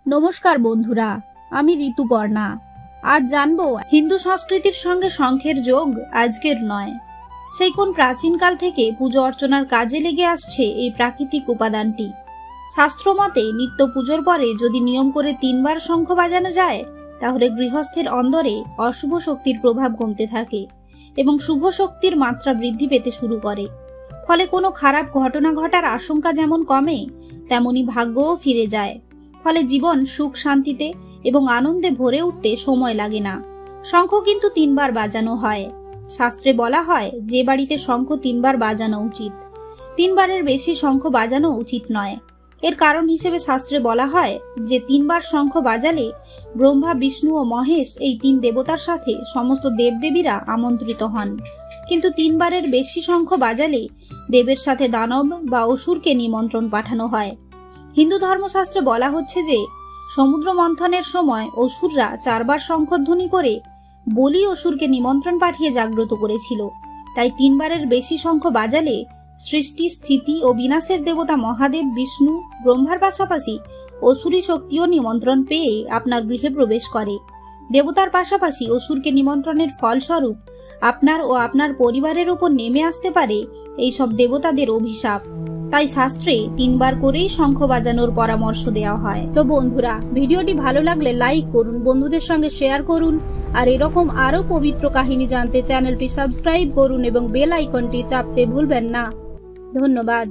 নমস্কার বন্ধুরা, আমি ঋতুপর্ণা। আজ জানবো হিন্দু সংস্কৃতির সঙ্গে শঙ্খের যোগ আজকের নয়, সেই কোন প্রাচীনকাল থেকে পুজো অর্চনার কাজে লেগে আসছে এই প্রাকৃতিক উপাদানটি। শাস্ত্রমতে নিত্য পুজোর পরে যদি নিয়ম করে 3 বার শঙ্খ বাজানো যায়, তাহলে গৃহস্থের অন্দরে অশুভ শক্তির প্রভাব কমতে থাকে এবং শুভ শক্তির মাত্রা বৃদ্ধি পেতে শুরু করে। ফলে কোনো খারাপ ঘটনা ঘটার আশঙ্কা যেমন কমে, তেমনি ভাগ্যও ফিরে যায়। ফলে জীবন সুখ শান্তিতে এবং আনন্দে ভরে উঠতে সময় লাগে না। শঙ্খ কিন্তু 3 বার বাজানো হয়। শাস্ত্রে বলা হয় যে বাড়িতে শঙ্খ 3 বার বাজানো উচিত, 3 বারের বেশি শঙ্খ বাজানো উচিত নয়। এর কারণ হিসেবে শাস্ত্রে বলা হয় যে 3 বার শঙ্খ বাজালে ব্রহ্মা, বিষ্ণু ও মহেশ এই 3 দেবতার সাথে সমস্ত দেবদেবীরা আমন্ত্রিত হন। কিন্তু 3 বারের বেশি শঙ্খ বাজালে দেবের সাথে দানব বা অসুরকে নিমন্ত্রণ পাঠানো হয়। হিন্দু ধর্মশাস্ত্রে বলা হচ্ছে যে সমুদ্র মন্থনের সময় অসুররা 4 বার শঙ্খধ্বনি করে বলি অসুরকে নিমন্ত্রণ পাঠিয়ে জাগ্রত করেছিল। তাই 3 বারের বেশি শঙ্খ বাজালে সৃষ্টি, স্থিতি ও বিনাশের দেবতা মহাদেব, বিষ্ণু, ব্রহ্মার পাশাপাশি অসুরী শক্তিও নিমন্ত্রণ পেয়ে আপনার গৃহে প্রবেশ করে। দেবতার পাশাপাশি অসুরকে নিমন্ত্রণের ফলস্বরূপ আপনার ও আপনার পরিবারের উপর নেমে আসতে পারে এইসব দেবতাদের অভিশাপ। তাই শাস্ত্রে 3 বার করেই শঙ্খ বাজানোর পরামর্শ দেওয়া হয়। তো বন্ধুরা, ভিডিওটি ভালো লাগলে লাইক করুন, বন্ধুদের সঙ্গে শেয়ার করুন, আর এরকম আরো পবিত্র কাহিনী জানতে চ্যানেলটি সাবস্ক্রাইব করুন এবং বেল আইকনটি চাপতে ভুলবেন না। ধন্যবাদ।